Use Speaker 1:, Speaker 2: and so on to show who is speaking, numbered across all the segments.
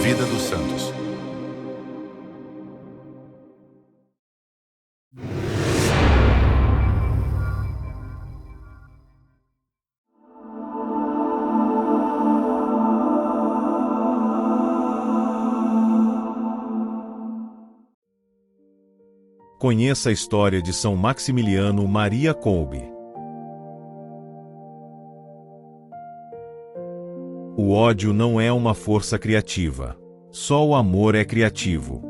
Speaker 1: Vida dos Santos.
Speaker 2: Conheça a história de São Maximiliano Maria Kolbe. O ódio não é uma força criativa. Só o amor é criativo.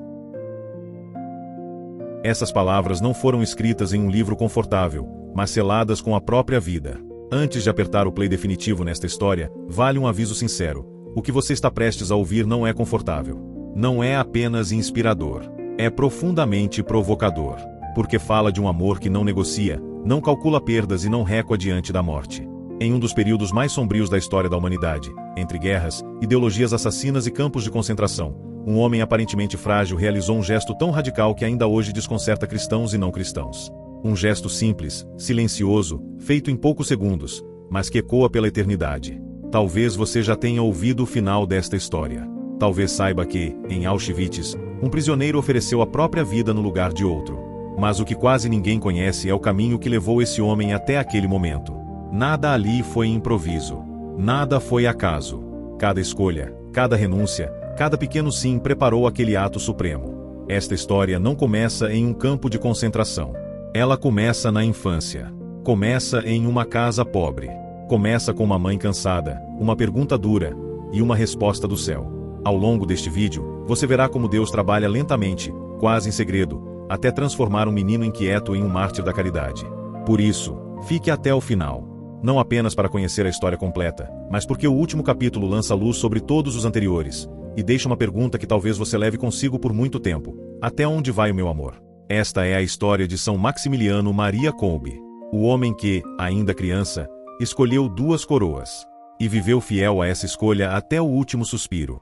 Speaker 2: Essas palavras não foram escritas em um livro confortável, mas seladas com a própria vida. Antes de apertar o play definitivo nesta história, vale um aviso sincero. O que você está prestes a ouvir não é confortável. Não é apenas inspirador. É profundamente provocador. Porque fala de um amor que não negocia, não calcula perdas e não recua diante da morte. Em um dos períodos mais sombrios da história da humanidade, entre guerras, ideologias assassinas e campos de concentração, um homem aparentemente frágil realizou um gesto tão radical que ainda hoje desconcerta cristãos e não cristãos. Um gesto simples, silencioso, feito em poucos segundos, mas que ecoa pela eternidade. Talvez você já tenha ouvido o final desta história. Talvez saiba que, em Auschwitz, um prisioneiro ofereceu a própria vida no lugar de outro. Mas o que quase ninguém conhece é o caminho que levou esse homem até aquele momento. Nada ali foi improviso. Nada foi acaso. Cada escolha, cada renúncia, cada pequeno sim preparou aquele ato supremo. Esta história não começa em um campo de concentração. Ela começa na infância. Começa em uma casa pobre. Começa com uma mãe cansada, uma pergunta dura e uma resposta do céu. Ao longo deste vídeo, você verá como Deus trabalha lentamente, quase em segredo, até transformar um menino inquieto em um mártir da caridade. Por isso, fique até o final. Não apenas para conhecer a história completa, mas porque o último capítulo lança luz sobre todos os anteriores, e deixa uma pergunta que talvez você leve consigo por muito tempo. Até onde vai o meu amor? Esta é a história de São Maximiliano Maria Kolbe, o homem que, ainda criança, escolheu duas coroas, e viveu fiel a essa escolha até o último suspiro.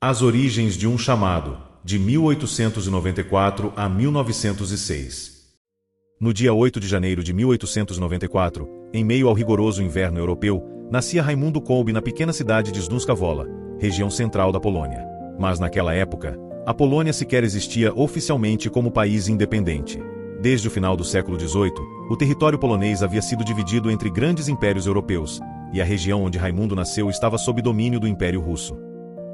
Speaker 2: As origens de um chamado, de 1894 a 1906. No dia 8 de janeiro de 1894, em meio ao rigoroso inverno europeu, nascia Raimundo Kolbe na pequena cidade de Znúzka-Wola, região central da Polônia. Mas naquela época, a Polônia sequer existia oficialmente como país independente. Desde o final do século XVIII, o território polonês havia sido dividido entre grandes impérios europeus, e a região onde Raimundo nasceu estava sob domínio do Império Russo.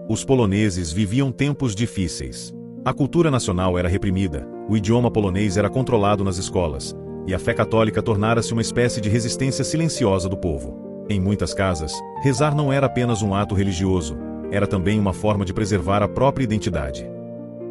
Speaker 2: Os poloneses viviam tempos difíceis. A cultura nacional era reprimida, o idioma polonês era controlado nas escolas, e a fé católica tornara-se uma espécie de resistência silenciosa do povo. Em muitas casas, rezar não era apenas um ato religioso, era também uma forma de preservar a própria identidade.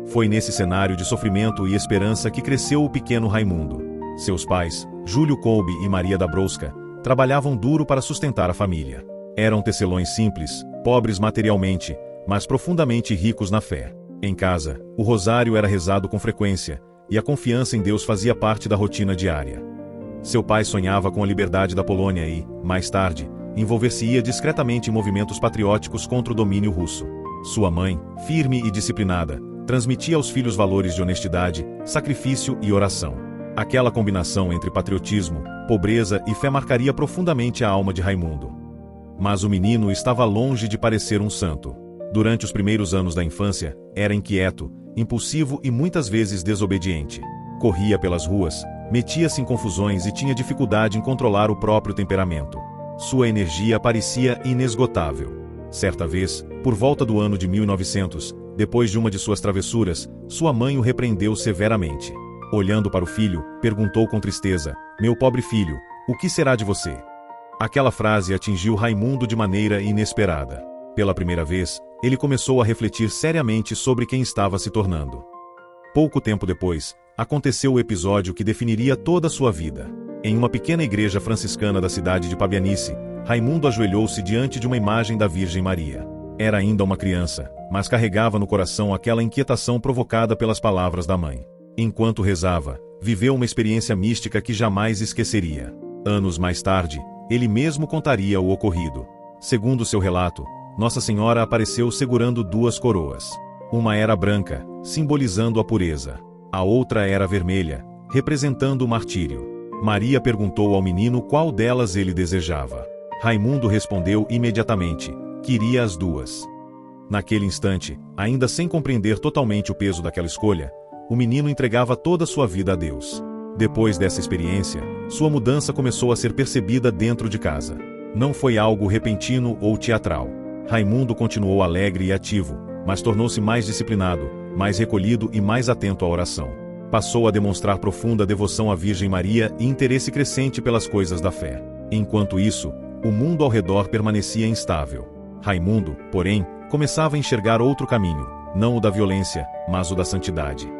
Speaker 2: Foi nesse cenário de sofrimento e esperança que cresceu o pequeno Raimundo. Seus pais, Júlio Kolbe e Maria Dabrowska, trabalhavam duro para sustentar a família. Eram tecelões simples, pobres materialmente, mas profundamente ricos na fé. Em casa, o rosário era rezado com frequência, e a confiança em Deus fazia parte da rotina diária. Seu pai sonhava com a liberdade da Polônia e, mais tarde, envolver-se-ia discretamente em movimentos patrióticos contra o domínio russo. Sua mãe, firme e disciplinada, transmitia aos filhos valores de honestidade, sacrifício e oração. Aquela combinação entre patriotismo, pobreza e fé marcaria profundamente a alma de Raimundo. Mas o menino estava longe de parecer um santo. Durante os primeiros anos da infância, era inquieto, impulsivo e muitas vezes desobediente. Corria pelas ruas, metia-se em confusões e tinha dificuldade em controlar o próprio temperamento. Sua energia parecia inesgotável. Certa vez, por volta do ano de 1900, depois de uma de suas travessuras, sua mãe o repreendeu severamente. Olhando para o filho, perguntou com tristeza: "Meu pobre filho, o que será de você?" Aquela frase atingiu Raimundo de maneira inesperada. Pela primeira vez, ele começou a refletir seriamente sobre quem estava se tornando. Pouco tempo depois, aconteceu o episódio que definiria toda a sua vida. Em uma pequena igreja franciscana da cidade de Pabianice, Raimundo ajoelhou-se diante de uma imagem da Virgem Maria. Era ainda uma criança, mas carregava no coração aquela inquietação provocada pelas palavras da mãe. Enquanto rezava, viveu uma experiência mística que jamais esqueceria. Anos mais tarde, ele mesmo contaria o ocorrido. Segundo seu relato, Nossa Senhora apareceu segurando duas coroas. Uma era branca, simbolizando a pureza. A outra era vermelha, representando o martírio. Maria perguntou ao menino qual delas ele desejava. Raimundo respondeu imediatamente: queria as duas. Naquele instante, ainda sem compreender totalmente o peso daquela escolha, o menino entregava toda sua vida a Deus. Depois dessa experiência, sua mudança começou a ser percebida dentro de casa. Não foi algo repentino ou teatral. Raimundo continuou alegre e ativo, mas tornou-se mais disciplinado, mais recolhido e mais atento à oração. Passou a demonstrar profunda devoção à Virgem Maria e interesse crescente pelas coisas da fé. Enquanto isso, o mundo ao redor permanecia instável. Raimundo, porém, começava a enxergar outro caminho, não o da violência, mas o da santidade.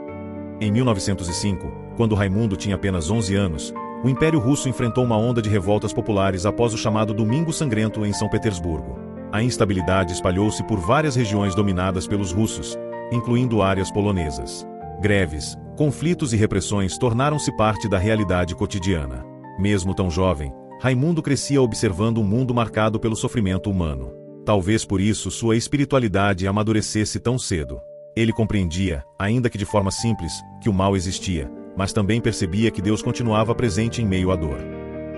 Speaker 2: Em 1905, quando Raimundo tinha apenas 11 anos, o Império Russo enfrentou uma onda de revoltas populares após o chamado Domingo Sangrento em São Petersburgo. A instabilidade espalhou-se por várias regiões dominadas pelos russos, incluindo áreas polonesas. Greves, conflitos e repressões tornaram-se parte da realidade cotidiana. Mesmo tão jovem, Raimundo crescia observando um mundo marcado pelo sofrimento humano. Talvez por isso sua espiritualidade amadurecesse tão cedo. Ele compreendia, ainda que de forma simples, que o mal existia, mas também percebia que Deus continuava presente em meio à dor.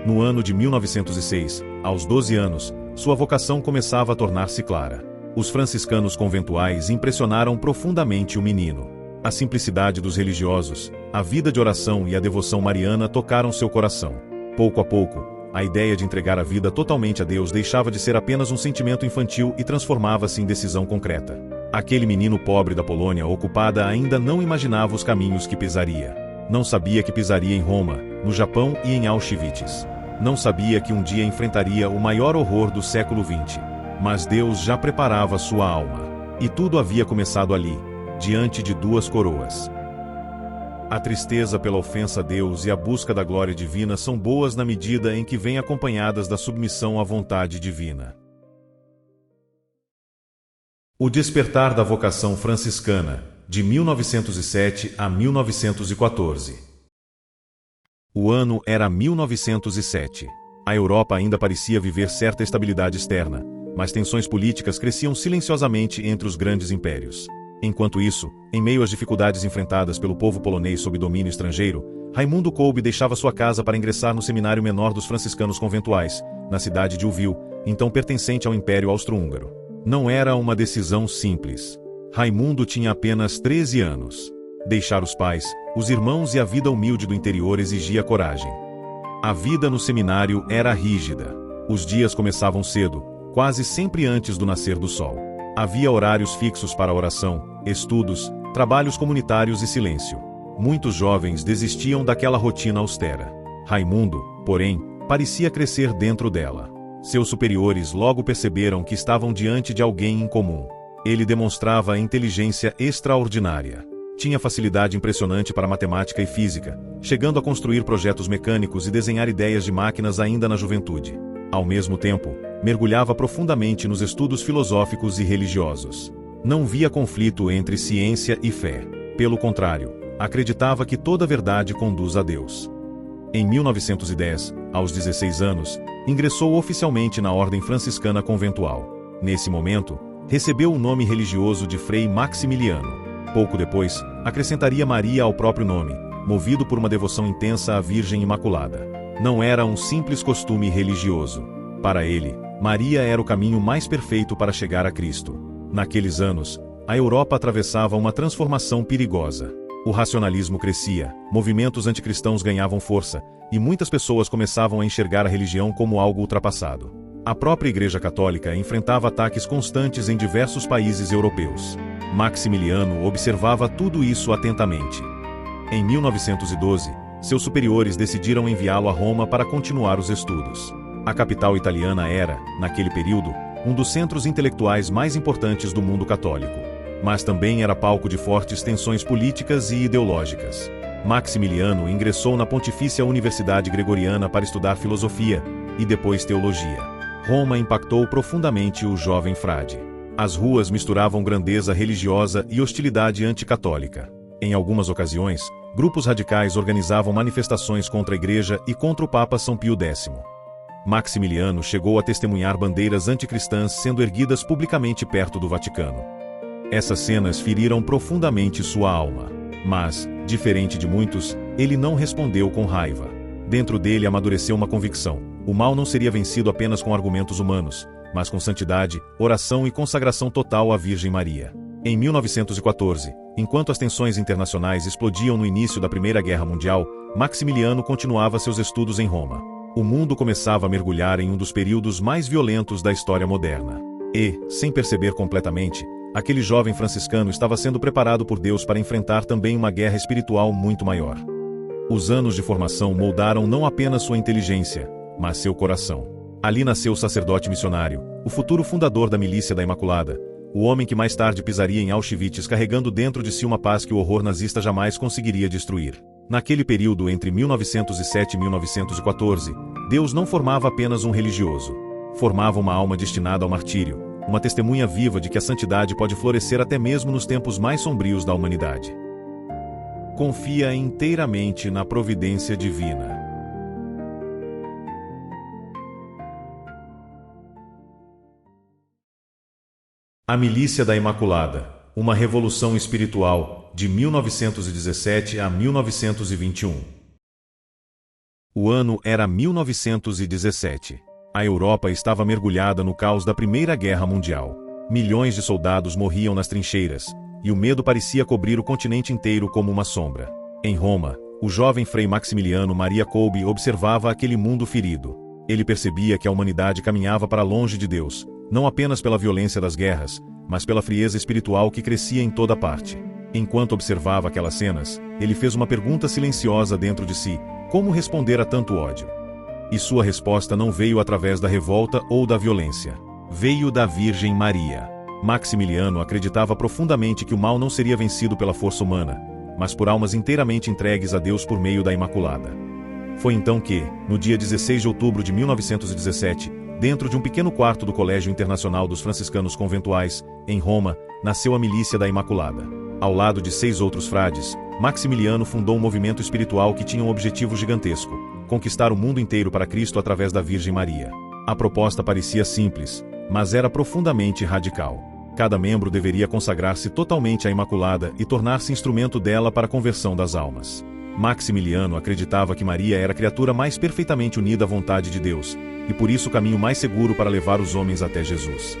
Speaker 2: No ano de 1906, aos 12 anos, sua vocação começava a tornar-se clara. Os franciscanos conventuais impressionaram profundamente o menino. A simplicidade dos religiosos, a vida de oração e a devoção mariana tocaram seu coração. Pouco a pouco, a ideia de entregar a vida totalmente a Deus deixava de ser apenas um sentimento infantil e transformava-se em decisão concreta. Aquele menino pobre da Polônia ocupada ainda não imaginava os caminhos que pisaria. Não sabia que pisaria em Roma, no Japão e em Auschwitz. Não sabia que um dia enfrentaria o maior horror do século XX. Mas Deus já preparava sua alma. E tudo havia começado ali, diante de duas coroas. A tristeza pela ofensa a Deus e a busca da glória divina são boas na medida em que vêm acompanhadas da submissão à vontade divina. O despertar da vocação franciscana, de 1907 a 1914. O ano era 1907. A Europa ainda parecia viver certa estabilidade externa, mas tensões políticas cresciam silenciosamente entre os grandes impérios. Enquanto isso, em meio às dificuldades enfrentadas pelo povo polonês sob domínio estrangeiro, Raimundo Kolbe deixava sua casa para ingressar no seminário menor dos franciscanos conventuais, na cidade de Lviv, então pertencente ao Império Austro-Húngaro. Não era uma decisão simples. Raimundo tinha apenas 13 anos. Deixar os pais, os irmãos e a vida humilde do interior exigia coragem. A vida no seminário era rígida. Os dias começavam cedo, quase sempre antes do nascer do sol. Havia horários fixos para oração, estudos, trabalhos comunitários e silêncio. Muitos jovens desistiam daquela rotina austera. Raimundo, porém, parecia crescer dentro dela. Seus superiores logo perceberam que estavam diante de alguém incomum. Ele demonstrava inteligência extraordinária. Tinha facilidade impressionante para matemática e física, chegando a construir projetos mecânicos e desenhar ideias de máquinas ainda na juventude. Ao mesmo tempo, mergulhava profundamente nos estudos filosóficos e religiosos. Não via conflito entre ciência e fé. Pelo contrário, acreditava que toda verdade conduz a Deus. Em 1910, aos 16 anos, ingressou oficialmente na Ordem Franciscana Conventual. Nesse momento, recebeu o nome religioso de Frei Maximiliano. Pouco depois, acrescentaria Maria ao próprio nome, movido por uma devoção intensa à Virgem Imaculada. Não era um simples costume religioso. Para ele, Maria era o caminho mais perfeito para chegar a Cristo. Naqueles anos, a Europa atravessava uma transformação perigosa. O racionalismo crescia, movimentos anticristãos ganhavam força, e muitas pessoas começavam a enxergar a religião como algo ultrapassado. A própria Igreja Católica enfrentava ataques constantes em diversos países europeus. Maximiliano observava tudo isso atentamente. Em 1912, seus superiores decidiram enviá-lo a Roma para continuar os estudos. A capital italiana era, naquele período, um dos centros intelectuais mais importantes do mundo católico. Mas também era palco de fortes tensões políticas e ideológicas. Maximiliano ingressou na Pontifícia Universidade Gregoriana para estudar filosofia, e depois teologia. Roma impactou profundamente o jovem frade. As ruas misturavam grandeza religiosa e hostilidade anticatólica. Em algumas ocasiões, grupos radicais organizavam manifestações contra a Igreja e contra o Papa São Pio X. Maximiliano chegou a testemunhar bandeiras anticristãs sendo erguidas publicamente perto do Vaticano. Essas cenas feriram profundamente sua alma. Mas, diferente de muitos, ele não respondeu com raiva. Dentro dele amadureceu uma convicção: o mal não seria vencido apenas com argumentos humanos, mas com santidade, oração e consagração total à Virgem Maria. Em 1914, enquanto as tensões internacionais explodiam no início da Primeira Guerra Mundial, Maximiliano continuava seus estudos em Roma. O mundo começava a mergulhar em um dos períodos mais violentos da história moderna. E, sem perceber completamente, aquele jovem franciscano estava sendo preparado por Deus para enfrentar também uma guerra espiritual muito maior. Os anos de formação moldaram não apenas sua inteligência, mas seu coração. Ali nasceu o sacerdote missionário, o futuro fundador da Milícia da Imaculada, o homem que mais tarde pisaria em Auschwitz carregando dentro de si uma paz que o horror nazista jamais conseguiria destruir. Naquele período entre 1907 e 1914, Deus não formava apenas um religioso. Formava uma alma destinada ao martírio, uma testemunha viva de que a santidade pode florescer até mesmo nos tempos mais sombrios da humanidade. Confia inteiramente na providência divina. A Milícia da Imaculada, uma revolução espiritual, de 1917 a 1921. O ano era 1917. A Europa estava mergulhada no caos da Primeira Guerra Mundial. Milhões de soldados morriam nas trincheiras, e o medo parecia cobrir o continente inteiro como uma sombra. Em Roma, o jovem frei Maximiliano Maria Kolbe observava aquele mundo ferido. Ele percebia que a humanidade caminhava para longe de Deus, não apenas pela violência das guerras, mas pela frieza espiritual que crescia em toda parte. Enquanto observava aquelas cenas, ele fez uma pergunta silenciosa dentro de si: como responder a tanto ódio? E sua resposta não veio através da revolta ou da violência. Veio da Virgem Maria. Maximiliano acreditava profundamente que o mal não seria vencido pela força humana, mas por almas inteiramente entregues a Deus por meio da Imaculada. Foi então que, no dia 16 de outubro de 1917, dentro de um pequeno quarto do Colégio Internacional dos Franciscanos Conventuais, em Roma, nasceu a Milícia da Imaculada. Ao lado de 6 outros frades, Maximiliano fundou um movimento espiritual que tinha um objetivo gigantesco: conquistar o mundo inteiro para Cristo através da Virgem Maria. A proposta parecia simples, mas era profundamente radical. Cada membro deveria consagrar-se totalmente à Imaculada e tornar-se instrumento dela para a conversão das almas. Maximiliano acreditava que Maria era a criatura mais perfeitamente unida à vontade de Deus, e por isso o caminho mais seguro para levar os homens até Jesus.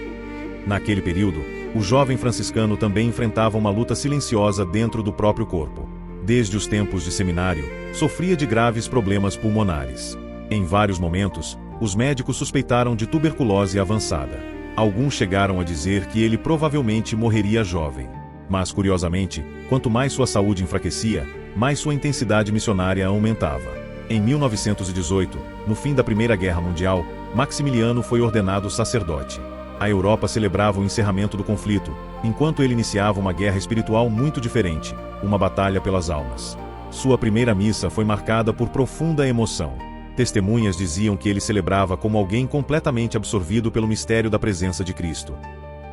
Speaker 2: Naquele período, o jovem franciscano também enfrentava uma luta silenciosa dentro do próprio corpo. Desde os tempos de seminário, sofria de graves problemas pulmonares. Em vários momentos, os médicos suspeitaram de tuberculose avançada. Alguns chegaram a dizer que ele provavelmente morreria jovem. Mas, curiosamente, quanto mais sua saúde enfraquecia, mais sua intensidade missionária aumentava. Em 1918, no fim da Primeira Guerra Mundial, Maximiliano foi ordenado sacerdote. A Europa celebrava o encerramento do conflito, enquanto ele iniciava uma guerra espiritual muito diferente, uma batalha pelas almas. Sua primeira missa foi marcada por profunda emoção. Testemunhas diziam que ele celebrava como alguém completamente absorvido pelo mistério da presença de Cristo.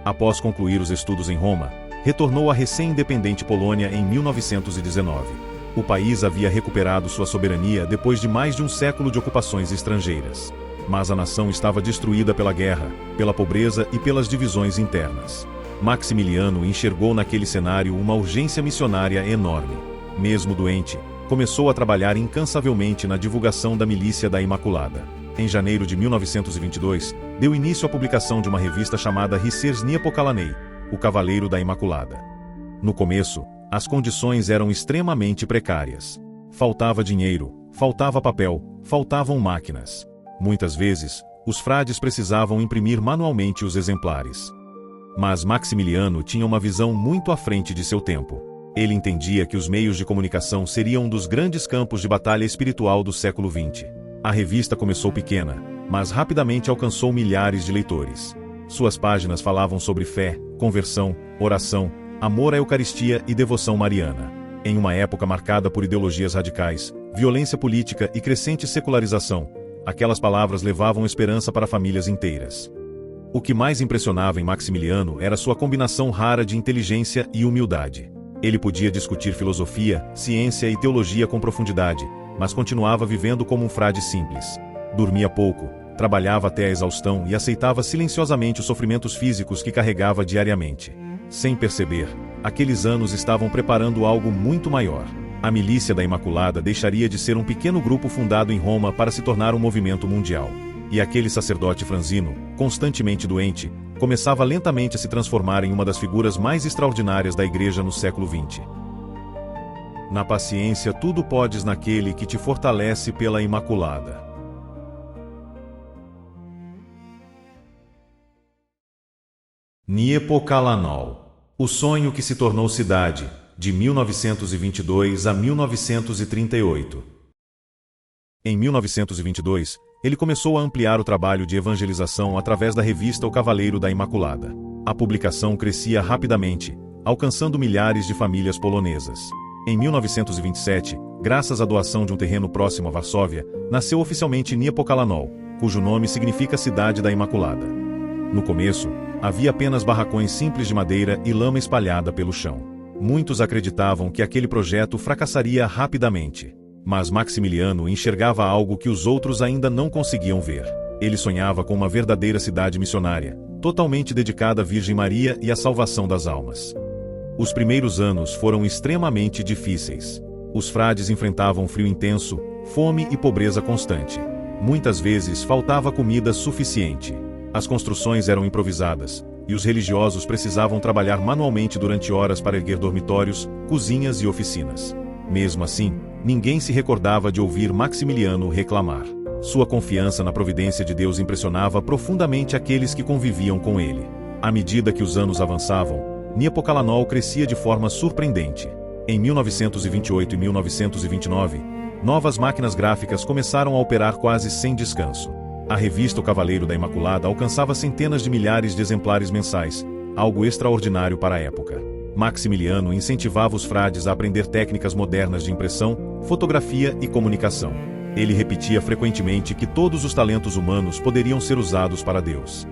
Speaker 2: Após concluir os estudos em Roma, retornou à recém-independente Polônia em 1919. O país havia recuperado sua soberania depois de mais de um século de ocupações estrangeiras. Mas a nação estava destruída pela guerra, pela pobreza e pelas divisões internas. Maximiliano enxergou naquele cenário uma urgência missionária enorme. Mesmo doente, começou a trabalhar incansavelmente na divulgação da Milícia da Imaculada. Em janeiro de 1922, deu início à publicação de uma revista chamada Rycerznia Pokalanei, o Cavaleiro da Imaculada. No começo, as condições eram extremamente precárias. Faltava dinheiro, faltava papel, faltavam máquinas. Muitas vezes, os frades precisavam imprimir manualmente os exemplares. Mas Maximiliano tinha uma visão muito à frente de seu tempo. Ele entendia que os meios de comunicação seriam um dos grandes campos de batalha espiritual do século XX. A revista começou pequena, mas rapidamente alcançou milhares de leitores. Suas páginas falavam sobre fé, conversão, oração, amor à Eucaristia e devoção mariana. Em uma época marcada por ideologias radicais, violência política e crescente secularização, aquelas palavras levavam esperança para famílias inteiras. O que mais impressionava em Maximiliano era sua combinação rara de inteligência e humildade. Ele podia discutir filosofia, ciência e teologia com profundidade, mas continuava vivendo como um frade simples. Dormia pouco, trabalhava até a exaustão e aceitava silenciosamente os sofrimentos físicos que carregava diariamente. Sem perceber, aqueles anos estavam preparando algo muito maior. A Milícia da Imaculada deixaria de ser um pequeno grupo fundado em Roma para se tornar um movimento mundial. E aquele sacerdote franzino, constantemente doente, começava lentamente a se transformar em uma das figuras mais extraordinárias da Igreja no século XX. Na paciência tudo podes naquele que te fortalece pela Imaculada. Niepokalanol, o sonho que se tornou cidade, de 1922 a 1938. Em 1922, ele começou a ampliar o trabalho de evangelização através da revista O Cavaleiro da Imaculada. A publicação crescia rapidamente, alcançando milhares de famílias polonesas. Em 1927, graças à doação de um terreno próximo a Varsóvia, nasceu oficialmente Niepokalanol, cujo nome significa Cidade da Imaculada. No começo, havia apenas barracões simples de madeira e lama espalhada pelo chão. Muitos acreditavam que aquele projeto fracassaria rapidamente. Mas Maximiliano enxergava algo que os outros ainda não conseguiam ver. Ele sonhava com uma verdadeira cidade missionária, totalmente dedicada à Virgem Maria e à salvação das almas. Os primeiros anos foram extremamente difíceis. Os frades enfrentavam frio intenso, fome e pobreza constante. Muitas vezes faltava comida suficiente. As construções eram improvisadas, e os religiosos precisavam trabalhar manualmente durante horas para erguer dormitórios, cozinhas e oficinas. Mesmo assim, ninguém se recordava de ouvir Maximiliano reclamar. Sua confiança na providência de Deus impressionava profundamente aqueles que conviviam com ele. À medida que os anos avançavam, Niepokalanol crescia de forma surpreendente. Em 1928 e 1929, novas máquinas gráficas começaram a operar quase sem descanso. A revista O Cavaleiro da Imaculada alcançava centenas de milhares de exemplares mensais, algo extraordinário para a época. Maximiliano incentivava os frades a aprender técnicas modernas de impressão, fotografia e comunicação. Ele repetia frequentemente que todos os talentos humanos poderiam ser usados para Deus.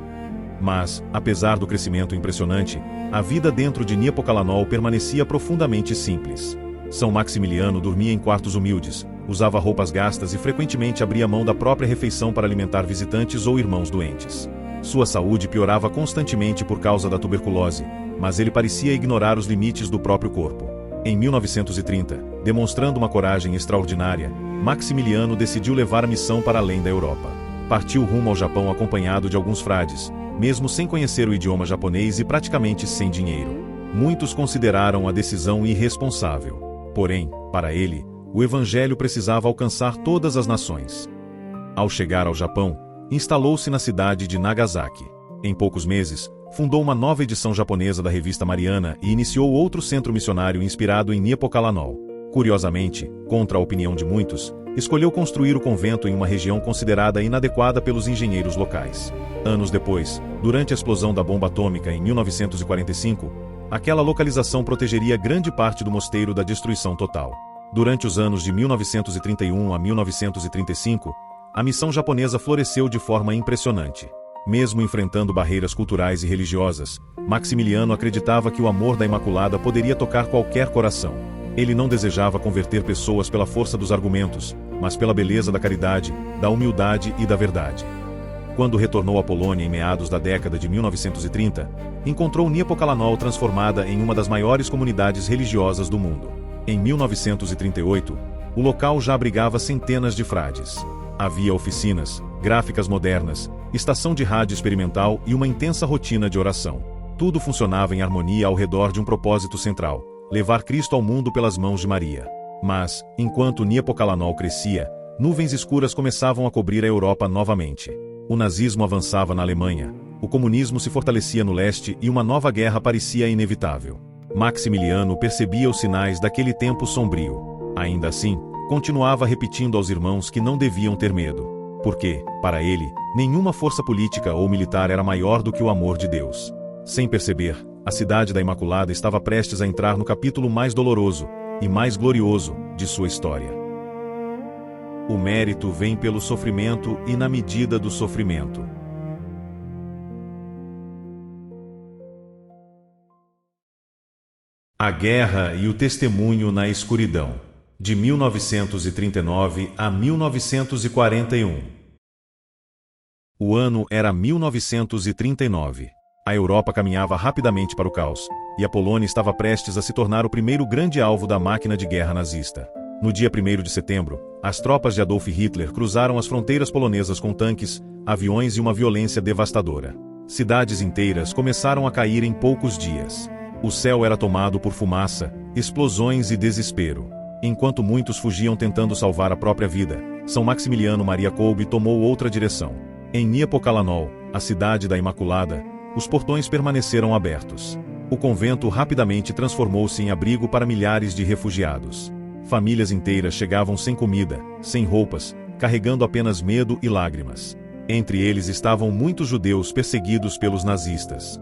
Speaker 2: Mas, apesar do crescimento impressionante, a vida dentro de Niepokalanol permanecia profundamente simples. São Maximiliano dormia em quartos humildes, usava roupas gastas e frequentemente abria mão da própria refeição para alimentar visitantes ou irmãos doentes. Sua saúde piorava constantemente por causa da tuberculose, mas ele parecia ignorar os limites do próprio corpo. Em 1930, demonstrando uma coragem extraordinária, Maximiliano decidiu levar a missão para além da Europa. Partiu rumo ao Japão acompanhado de alguns frades, mesmo sem conhecer o idioma japonês e praticamente sem dinheiro. Muitos consideraram a decisão irresponsável. Porém, para ele, o evangelho precisava alcançar todas as nações. Ao chegar ao Japão, instalou-se na cidade de Nagasaki. Em poucos meses, fundou uma nova edição japonesa da revista Mariana e iniciou outro centro missionário inspirado em Niepokalanol. Curiosamente, contra a opinião de muitos, escolheu construir o convento em uma região considerada inadequada pelos engenheiros locais. Anos depois, durante a explosão da bomba atômica em 1945, aquela localização protegeria grande parte do mosteiro da destruição total. Durante os anos de 1931 a 1935, a missão japonesa floresceu de forma impressionante. Mesmo enfrentando barreiras culturais e religiosas, Maximiliano acreditava que o amor da Imaculada poderia tocar qualquer coração. Ele não desejava converter pessoas pela força dos argumentos, mas pela beleza da caridade, da humildade e da verdade. Quando retornou à Polônia em meados da década de 1930, encontrou Niepokalanol transformada em uma das maiores comunidades religiosas do mundo. Em 1938, o local já abrigava centenas de frades. Havia oficinas, gráficas modernas, estação de rádio experimental e uma intensa rotina de oração. Tudo funcionava em harmonia ao redor de um propósito central: levar Cristo ao mundo pelas mãos de Maria. Mas, enquanto Niepokalanol crescia, nuvens escuras começavam a cobrir a Europa novamente. O nazismo avançava na Alemanha, o comunismo se fortalecia no leste e uma nova guerra parecia inevitável. Maximiliano percebia os sinais daquele tempo sombrio. Ainda assim, continuava repetindo aos irmãos que não deviam ter medo. Porque, para ele, nenhuma força política ou militar era maior do que o amor de Deus. Sem perceber, a cidade da Imaculada estava prestes a entrar no capítulo mais doloroso e mais glorioso de sua história. O mérito vem pelo sofrimento e na medida do sofrimento. A Guerra e o Testemunho na Escuridão, de 1939 a 1941. O ano era 1939. A Europa caminhava rapidamente para o caos, e a Polônia estava prestes a se tornar o primeiro grande alvo da máquina de guerra nazista. No dia 1º de setembro, as tropas de Adolf Hitler cruzaram as fronteiras polonesas com tanques, aviões e uma violência devastadora. Cidades inteiras começaram a cair em poucos dias. O céu era tomado por fumaça, explosões e desespero. Enquanto muitos fugiam tentando salvar a própria vida, São Maximiliano Maria Kolbe tomou outra direção. Em Niepokalanol, a cidade da Imaculada, os portões permaneceram abertos. O convento rapidamente transformou-se em abrigo para milhares de refugiados. Famílias inteiras chegavam sem comida, sem roupas, carregando apenas medo e lágrimas. Entre eles estavam muitos judeus perseguidos pelos nazistas.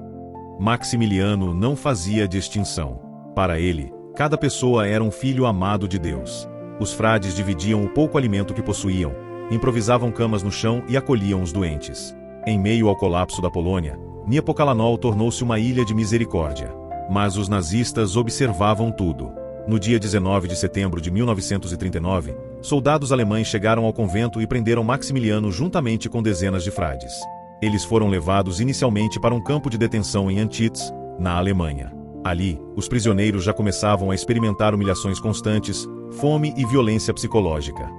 Speaker 2: Maximiliano não fazia distinção. Para ele, cada pessoa era um filho amado de Deus. Os frades dividiam o pouco alimento que possuíam, improvisavam camas no chão e acolhiam os doentes. Em meio ao colapso da Polônia, Niepokalanol tornou-se uma ilha de misericórdia. Mas os nazistas observavam tudo. No dia 19 de setembro de 1939, soldados alemães chegaram ao convento e prenderam Maximiliano juntamente com dezenas de frades. Eles foram levados inicialmente para um campo de detenção em Antitz, na Alemanha. Ali, os prisioneiros já começavam a experimentar humilhações constantes, fome e violência psicológica.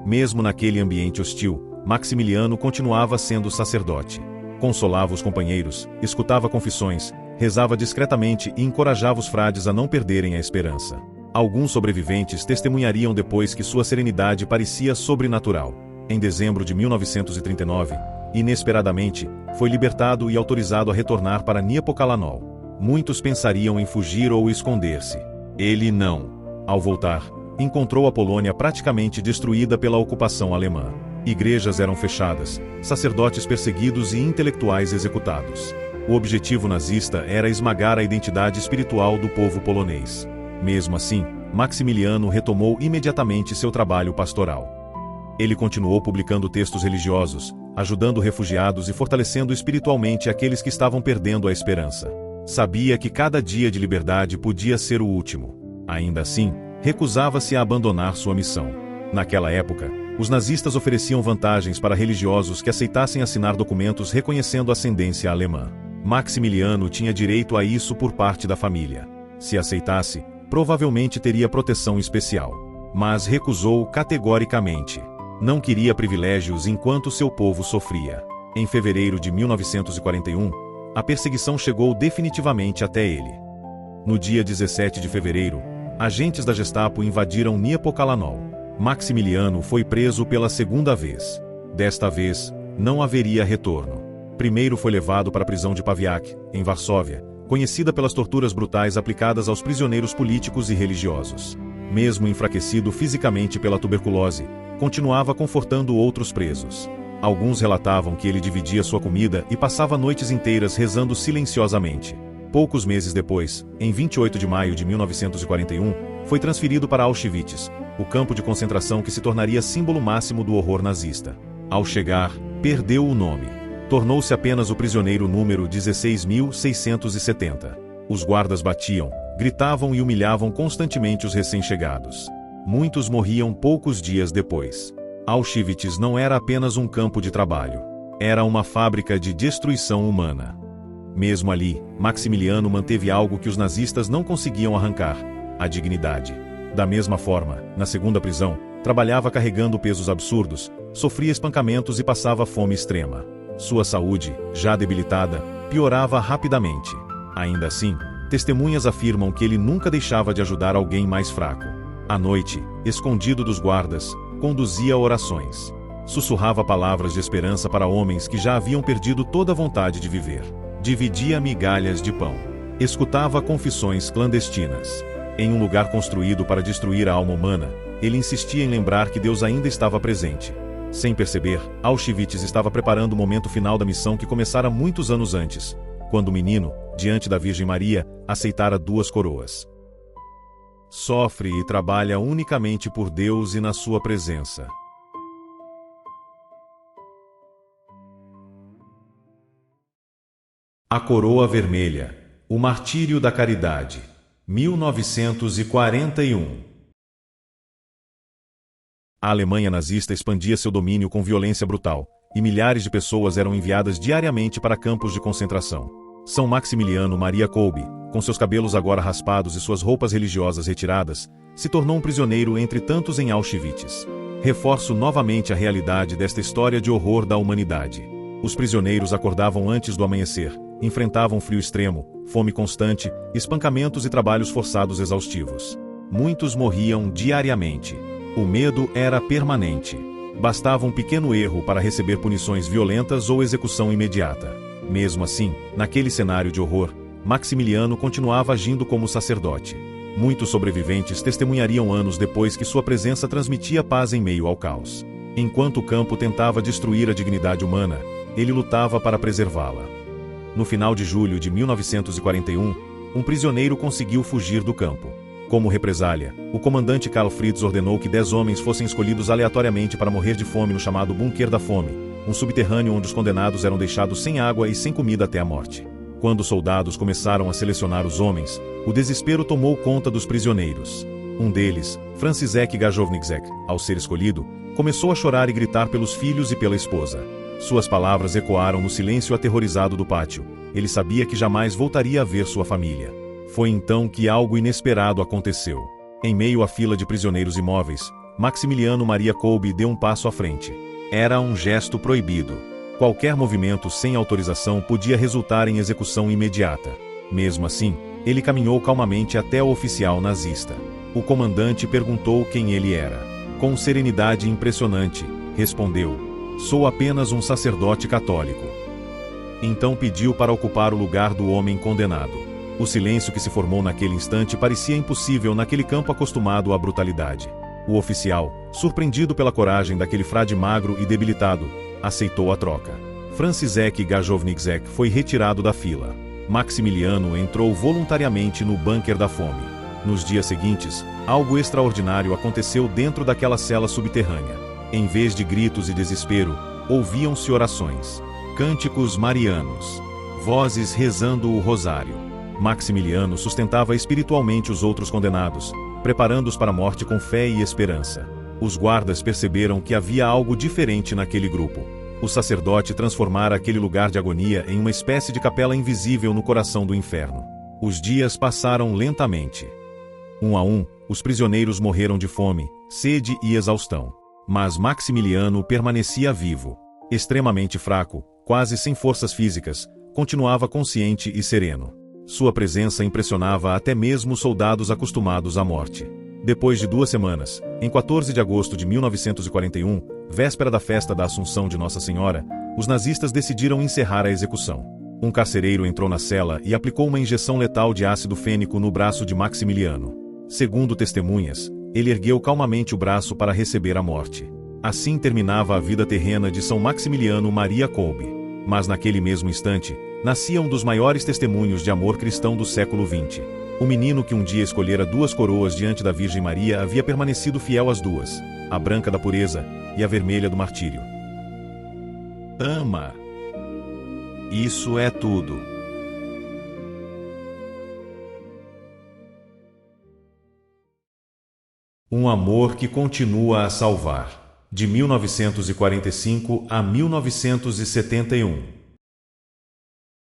Speaker 2: Mesmo naquele ambiente hostil, Maximiliano continuava sendo sacerdote. Consolava os companheiros, escutava confissões, rezava discretamente e encorajava os frades a não perderem a esperança. Alguns sobreviventes testemunhariam depois que sua serenidade parecia sobrenatural. Em dezembro de 1939, inesperadamente, foi libertado e autorizado a retornar para Niepokalanol. Muitos pensariam em fugir ou esconder-se. Ele não. Ao voltar, encontrou a Polônia praticamente destruída pela ocupação alemã. Igrejas eram fechadas, sacerdotes perseguidos e intelectuais executados. O objetivo nazista era esmagar a identidade espiritual do povo polonês. Mesmo assim, Maximiliano retomou imediatamente seu trabalho pastoral. Ele continuou publicando textos religiosos, ajudando refugiados e fortalecendo espiritualmente aqueles que estavam perdendo a esperança. Sabia que cada dia de liberdade podia ser o último. Ainda assim, recusava-se a abandonar sua missão. Naquela época, os nazistas ofereciam vantagens para religiosos que aceitassem assinar documentos reconhecendo ascendência alemã. Maximiliano tinha direito a isso por parte da família. Se aceitasse, provavelmente teria proteção especial. Mas recusou categoricamente. Não queria privilégios enquanto seu povo sofria. Em fevereiro de 1941, a perseguição chegou definitivamente até ele. No dia 17 de fevereiro, agentes da Gestapo invadiram Niepokalanol. Maximiliano foi preso pela segunda vez. Desta vez, não haveria retorno. Primeiro foi levado para a prisão de Pawiak, em Varsóvia, conhecida pelas torturas brutais aplicadas aos prisioneiros políticos e religiosos. Mesmo enfraquecido fisicamente pela tuberculose, continuava confortando outros presos. Alguns relatavam que ele dividia sua comida e passava noites inteiras rezando silenciosamente. Poucos meses depois, em 28 de maio de 1941, foi transferido para Auschwitz, o campo de concentração que se tornaria símbolo máximo do horror nazista. Ao chegar, perdeu o nome. Tornou-se apenas o prisioneiro número 16.670. Os guardas batiam, gritavam e humilhavam constantemente os recém-chegados. Muitos morriam poucos dias depois. Auschwitz não era apenas um campo de trabalho. Era uma fábrica de destruição humana. Mesmo ali, Maximiliano manteve algo que os nazistas não conseguiam arrancar: a dignidade. Da mesma forma, na segunda prisão, trabalhava carregando pesos absurdos, sofria espancamentos e passava fome extrema. Sua saúde, já debilitada, piorava rapidamente. Ainda assim, testemunhas afirmam que ele nunca deixava de ajudar alguém mais fraco. À noite, escondido dos guardas, conduzia orações. Sussurrava palavras de esperança para homens que já haviam perdido toda a vontade de viver. Dividia migalhas de pão. Escutava confissões clandestinas. Em um lugar construído para destruir a alma humana, ele insistia em lembrar que Deus ainda estava presente. Sem perceber, Auschwitz estava preparando o momento final da missão que começara muitos anos antes, quando o menino, diante da Virgem Maria, aceitara 2 coroas. Sofre e trabalha unicamente por Deus e na sua presença. A Coroa Vermelha, o Martírio da Caridade, 1941. A Alemanha nazista expandia seu domínio com violência brutal, e milhares de pessoas eram enviadas diariamente para campos de concentração. São Maximiliano Maria Kolbe, com seus cabelos agora raspados e suas roupas religiosas retiradas, se tornou um prisioneiro entre tantos em Auschwitz. Reforço novamente a realidade desta história de horror da humanidade. Os prisioneiros acordavam antes do amanhecer, enfrentavam frio extremo, fome constante, espancamentos e trabalhos forçados exaustivos. Muitos morriam diariamente. O medo era permanente. Bastava um pequeno erro para receber punições violentas ou execução imediata. Mesmo assim, naquele cenário de horror, Maximiliano continuava agindo como sacerdote. Muitos sobreviventes testemunhariam anos depois que sua presença transmitia paz em meio ao caos. Enquanto o campo tentava destruir a dignidade humana, ele lutava para preservá-la. No final de julho de 1941, um prisioneiro conseguiu fugir do campo. Como represália, o comandante Karl Fritz ordenou que 10 homens fossem escolhidos aleatoriamente para morrer de fome no chamado Bunker da Fome, um subterrâneo onde os condenados eram deixados sem água e sem comida até a morte. Quando os soldados começaram a selecionar os homens, o desespero tomou conta dos prisioneiros. Um deles, Franciszek Gajowniczek, ao ser escolhido, começou a chorar e gritar pelos filhos e pela esposa. Suas palavras ecoaram no silêncio aterrorizado do pátio. Ele sabia que jamais voltaria a ver sua família. Foi então que algo inesperado aconteceu. Em meio à fila de prisioneiros imóveis, Maximiliano Maria Kolbe deu um passo à frente. Era um gesto proibido. Qualquer movimento sem autorização podia resultar em execução imediata. Mesmo assim, ele caminhou calmamente até o oficial nazista. O comandante perguntou quem ele era. Com serenidade impressionante, respondeu: "Sou apenas um sacerdote católico." Então pediu para ocupar o lugar do homem condenado. O silêncio que se formou naquele instante parecia impossível naquele campo acostumado à brutalidade. O oficial, surpreendido pela coragem daquele frade magro e debilitado, aceitou a troca. Franciszek Gajowniczek foi retirado da fila. Maximiliano entrou voluntariamente no Bunker da Fome. Nos dias seguintes, algo extraordinário aconteceu dentro daquela cela subterrânea. Em vez de gritos e desespero, ouviam-se orações, cânticos marianos, vozes rezando o rosário. Maximiliano sustentava espiritualmente os outros condenados, preparando-os para a morte com fé e esperança. Os guardas perceberam que havia algo diferente naquele grupo. O sacerdote transformara aquele lugar de agonia em uma espécie de capela invisível no coração do inferno. Os dias passaram lentamente. Um a um, os prisioneiros morreram de fome, sede e exaustão. Mas Maximiliano permanecia vivo. Extremamente fraco, quase sem forças físicas, continuava consciente e sereno. Sua presença impressionava até mesmo soldados acostumados à morte. Depois de 2 semanas, em 14 de agosto de 1941, véspera da festa da Assunção de Nossa Senhora, os nazistas decidiram encerrar a execução. Um carcereiro entrou na cela e aplicou uma injeção letal de ácido fênico no braço de Maximiliano. Segundo testemunhas, ele ergueu calmamente o braço para receber a morte. Assim terminava a vida terrena de São Maximiliano Maria Kolbe. Mas naquele mesmo instante, nascia um dos maiores testemunhos de amor cristão do século XX. O menino que um dia escolhera 2 coroas diante da Virgem Maria havia permanecido fiel às 2, a branca da pureza e a vermelha do martírio. Ama. Isso é tudo. Um amor que continua a salvar. De 1945 a 1971.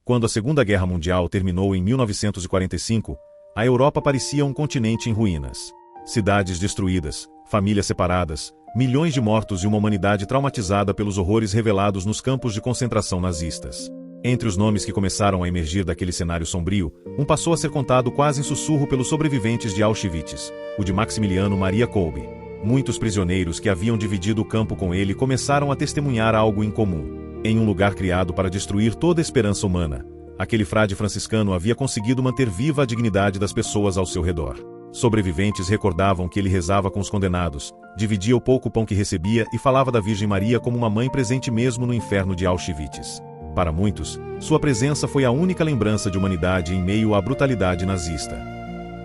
Speaker 2: Quando a Segunda Guerra Mundial terminou em 1945, a Europa parecia um continente em ruínas. Cidades destruídas, famílias separadas, milhões de mortos e uma humanidade traumatizada pelos horrores revelados nos campos de concentração nazistas. Entre os nomes que começaram a emergir daquele cenário sombrio, um passou a ser contado quase em sussurro pelos sobreviventes de Auschwitz, o de Maximiliano Maria Kolbe. Muitos prisioneiros que haviam dividido o campo com ele começaram a testemunhar algo em comum. Em um lugar criado para destruir toda a esperança humana, aquele frade franciscano havia conseguido manter viva a dignidade das pessoas ao seu redor. Sobreviventes recordavam que ele rezava com os condenados, dividia o pouco pão que recebia e falava da Virgem Maria como uma mãe presente mesmo no inferno de Auschwitz. Para muitos, sua presença foi a única lembrança de humanidade em meio à brutalidade nazista.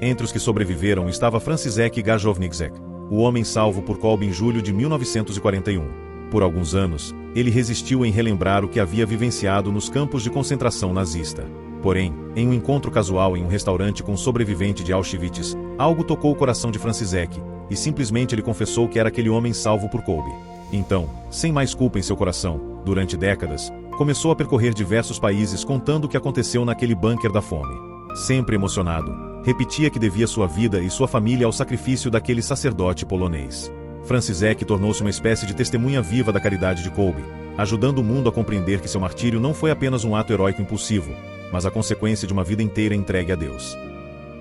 Speaker 2: Entre os que sobreviveram estava Franciszek Gajowniczek, o homem salvo por Kolbe em julho de 1941. Por alguns anos, ele resistiu em relembrar o que havia vivenciado nos campos de concentração nazista. Porém, em um encontro casual em um restaurante com um sobrevivente de Auschwitz, algo tocou o coração de Franciszek, e simplesmente ele confessou que era aquele homem salvo por Kolbe. Então, sem mais culpa em seu coração, durante décadas, começou a percorrer diversos países contando o que aconteceu naquele bunker da fome. Sempre emocionado, repetia que devia sua vida e sua família ao sacrifício daquele sacerdote polonês. Francisek tornou-se uma espécie de testemunha viva da caridade de Kolbe, ajudando o mundo a compreender que seu martírio não foi apenas um ato heróico impulsivo, mas a consequência de uma vida inteira entregue a Deus.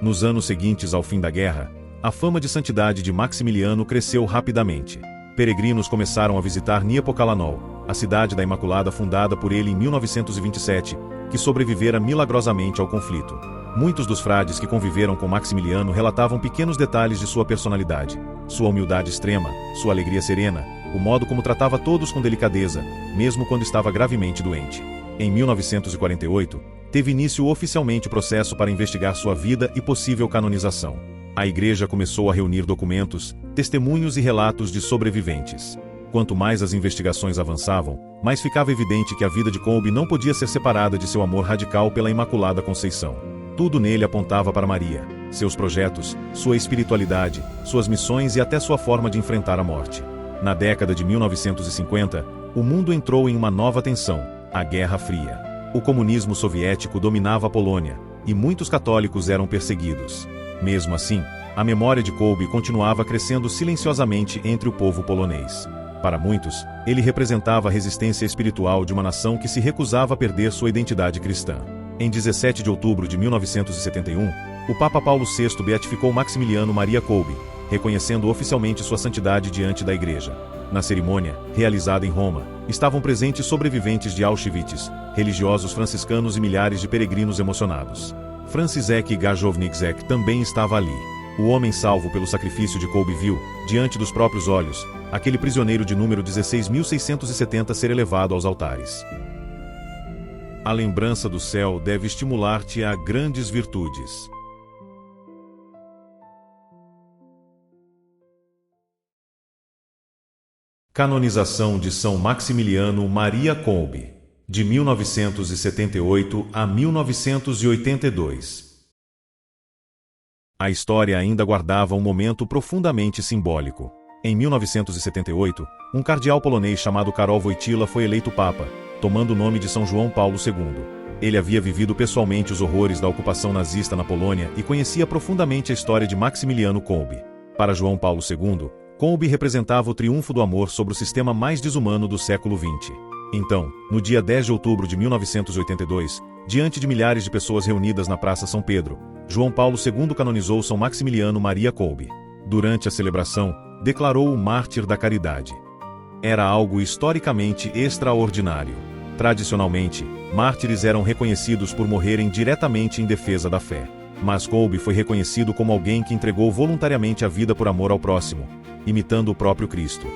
Speaker 2: Nos anos seguintes ao fim da guerra, a fama de santidade de Maximiliano cresceu rapidamente. Peregrinos começaram a visitar Niepokalanol, a cidade da Imaculada fundada por ele em 1927, que sobrevivera milagrosamente ao conflito. Muitos dos frades que conviveram com Maximiliano relatavam pequenos detalhes de sua personalidade, sua humildade extrema, sua alegria serena, o modo como tratava todos com delicadeza, mesmo quando estava gravemente doente. Em 1948, teve início oficialmente o processo para investigar sua vida e possível canonização. A Igreja começou a reunir documentos, testemunhos e relatos de sobreviventes. Quanto mais as investigações avançavam, mais ficava evidente que a vida de Kolbe não podia ser separada de seu amor radical pela Imaculada Conceição. Tudo nele apontava para Maria, seus projetos, sua espiritualidade, suas missões e até sua forma de enfrentar a morte. Na década de 1950, o mundo entrou em uma nova tensão, a Guerra Fria. O comunismo soviético dominava a Polônia, e muitos católicos eram perseguidos. Mesmo assim, a memória de Kolbe continuava crescendo silenciosamente entre o povo polonês. Para muitos, ele representava a resistência espiritual de uma nação que se recusava a perder sua identidade cristã. Em 17 de outubro de 1971, o Papa Paulo VI beatificou Maximiliano Maria Kolbe, reconhecendo oficialmente sua santidade diante da Igreja. Na cerimônia, realizada em Roma, estavam presentes sobreviventes de Auschwitz, religiosos franciscanos e milhares de peregrinos emocionados. Francisek Gajowniczek também estava ali. O homem salvo pelo sacrifício de Kolbe viu, diante dos próprios olhos, aquele prisioneiro de número 16.670 ser elevado aos altares. A lembrança do céu deve estimular-te a grandes virtudes. Canonização de São Maximiliano Maria Kolbe, de 1978 a 1982. A história ainda guardava um momento profundamente simbólico. Em 1978, um cardeal polonês chamado Karol Wojtyła foi eleito Papa, tomando o nome de São João Paulo II. Ele havia vivido pessoalmente os horrores da ocupação nazista na Polônia e conhecia profundamente a história de Maximiliano Kolbe. Para João Paulo II, Kolbe representava o triunfo do amor sobre o sistema mais desumano do século XX. Então, no dia 10 de outubro de 1982, diante de milhares de pessoas reunidas na Praça São Pedro, João Paulo II canonizou São Maximiliano Maria Kolbe. Durante a celebração, declarou o mártir da caridade. Era algo historicamente extraordinário. Tradicionalmente, mártires eram reconhecidos por morrerem diretamente em defesa da fé. Mas Kolbe foi reconhecido como alguém que entregou voluntariamente a vida por amor ao próximo, imitando o próprio Cristo.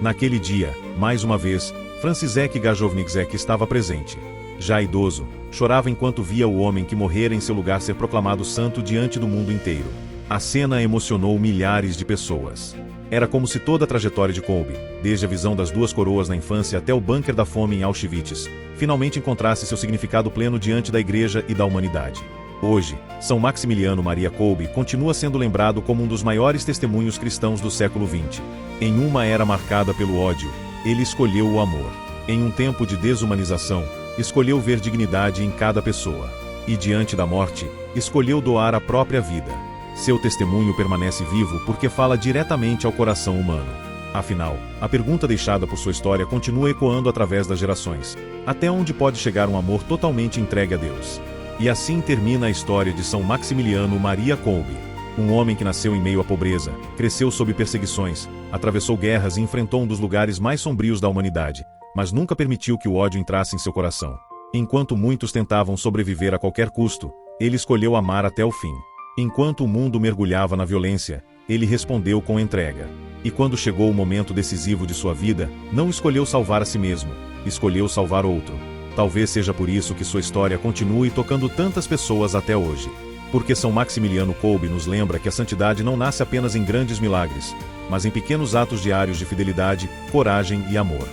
Speaker 2: Naquele dia, mais uma vez, Francisek Gajowniczek estava presente. Já idoso, chorava enquanto via o homem que morrera em seu lugar ser proclamado santo diante do mundo inteiro. A cena emocionou milhares de pessoas. Era como se toda a trajetória de Kolbe, desde a visão das duas coroas na infância até o bunker da fome em Auschwitz, finalmente encontrasse seu significado pleno diante da Igreja e da humanidade. Hoje, São Maximiliano Maria Kolbe continua sendo lembrado como um dos maiores testemunhos cristãos do século XX. Em uma era marcada pelo ódio, ele escolheu o amor. Em um tempo de desumanização, escolheu ver dignidade em cada pessoa. E diante da morte, escolheu doar a própria vida. Seu testemunho permanece vivo porque fala diretamente ao coração humano. Afinal, a pergunta deixada por sua história continua ecoando através das gerações. Até onde pode chegar um amor totalmente entregue a Deus? E assim termina a história de São Maximiliano Maria Kolbe. Um homem que nasceu em meio à pobreza, cresceu sob perseguições, atravessou guerras e enfrentou um dos lugares mais sombrios da humanidade, mas nunca permitiu que o ódio entrasse em seu coração. Enquanto muitos tentavam sobreviver a qualquer custo, ele escolheu amar até o fim. Enquanto o mundo mergulhava na violência, ele respondeu com entrega. E quando chegou o momento decisivo de sua vida, não escolheu salvar a si mesmo, escolheu salvar outro. Talvez seja por isso que sua história continue tocando tantas pessoas até hoje. Porque São Maximiliano Kolbe nos lembra que a santidade não nasce apenas em grandes milagres, mas em pequenos atos diários de fidelidade, coragem e amor.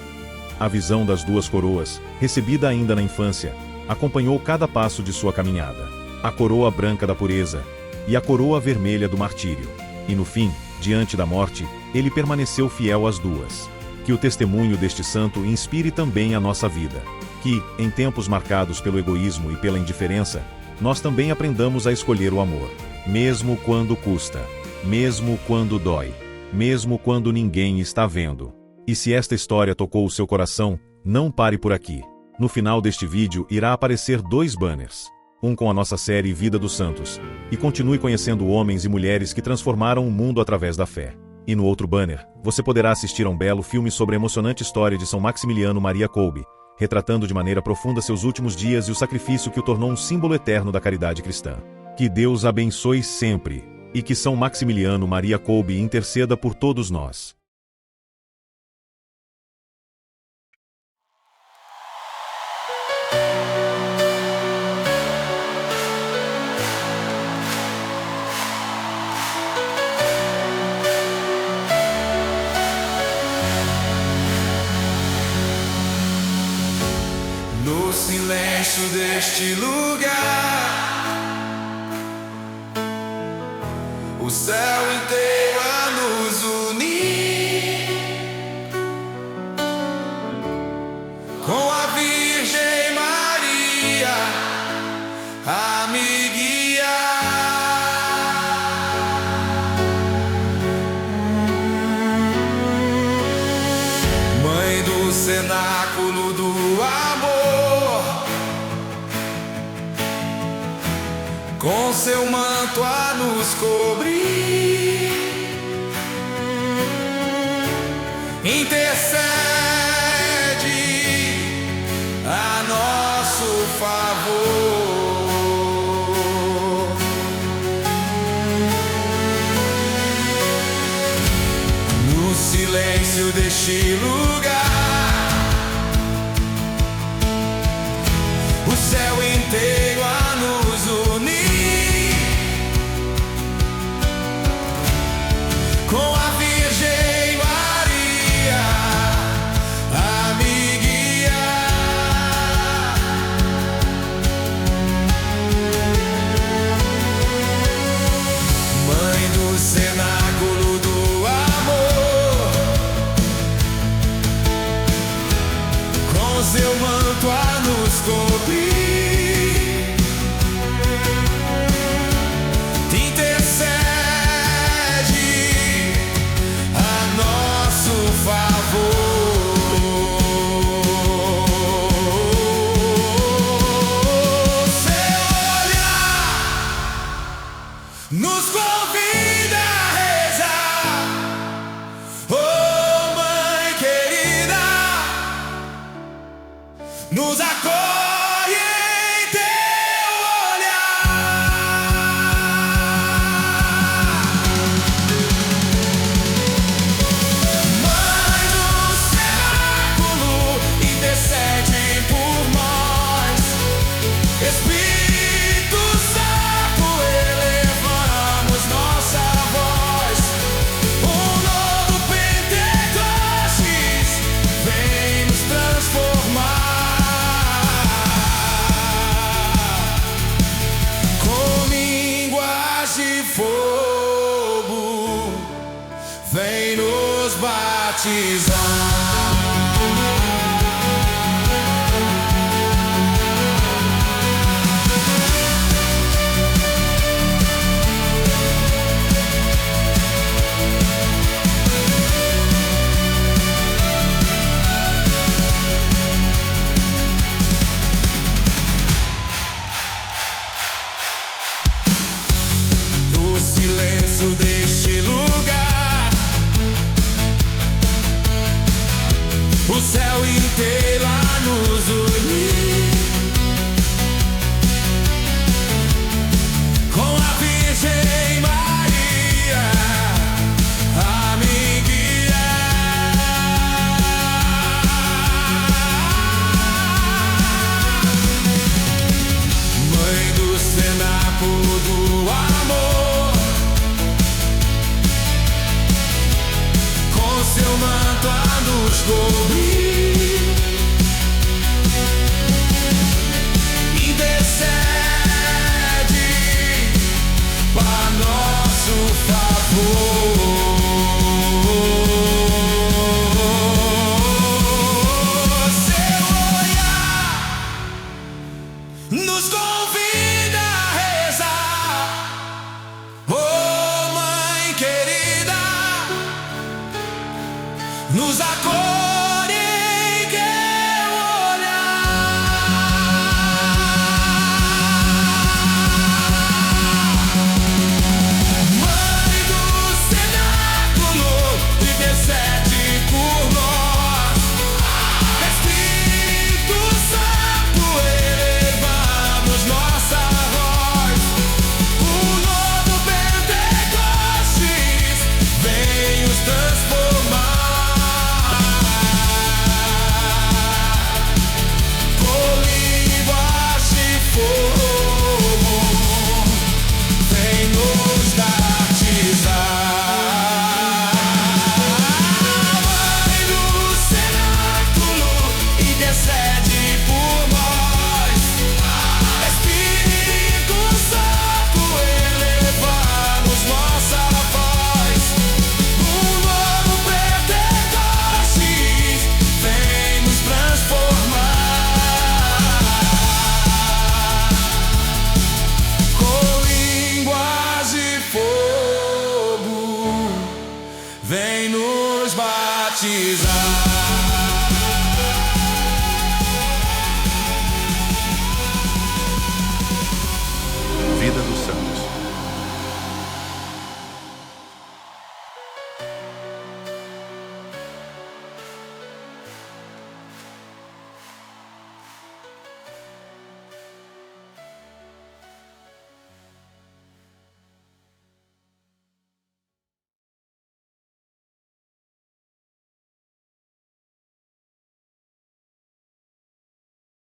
Speaker 2: A visão das duas coroas, recebida ainda na infância, acompanhou cada passo de sua caminhada. A coroa branca da pureza e a coroa vermelha do martírio. E no fim, diante da morte, ele permaneceu fiel às duas. Que o testemunho deste santo inspire também a nossa vida. Que, em tempos marcados pelo egoísmo e pela indiferença, nós também aprendamos a escolher o amor. Mesmo quando custa. Mesmo quando dói. mesmo quando ninguém está vendo. E se esta história tocou o seu coração, não pare por aqui. No final deste vídeo irá aparecer 2 banners. Um com a nossa série Vida dos Santos, e continue conhecendo homens e mulheres que transformaram o mundo através da fé. E no outro banner, você poderá assistir a um belo filme sobre a emocionante história de São Maximiliano Maria Kolbe, retratando de maneira profunda seus últimos dias e o sacrifício que o tornou um símbolo eterno da caridade cristã. Que Deus abençoe sempre, e que São Maximiliano Maria Kolbe interceda por todos nós.
Speaker 1: No silêncio deste lugar, o céu inteiro a nos unir, com a Virgem Maria a me guiar. Mãe do cenáculo do amor, com seu manto a nos cobrir, intercede a nosso favor. No silêncio deste lugar, o céu inteiro a nos unir, com a Virgem Maria a me guiar. Mãe do cenáculo do amor, com seu manto a nos cobrir, nos convida a rezar. Oh, mãe querida, nos acolhe em teu olhar. Mãe do cenáculo, intercede por nós. Espírito Santo, elevamos nossa voz. Um novo Pentecostes vem nos transformar. Com línguas de fogo, vem nos batizar. No silêncio deste lugar, o céu inteiro a nos unir, com a Virgem Maria a me guiar. Mãe do cenáculo do amor, com seu manto a nos cobrir, intercede para nosso favor. Seu olhar nos convida a rezar. Oh, mãe querida, nos acolhe em teu olhar. Mãe do cenáculo, intercede por nós. Espírito Santo, elevamos nossa voz. O novo Pentecostes vem nos transformar. Com línguas de fogo, vem nos batizar. Mãe do cenáculo, intercede por nós. Espírito Santo, elevamos nossa voz. Um novo Pentecostes vem nos transformar. Com línguas de fogo, vem nos batizar.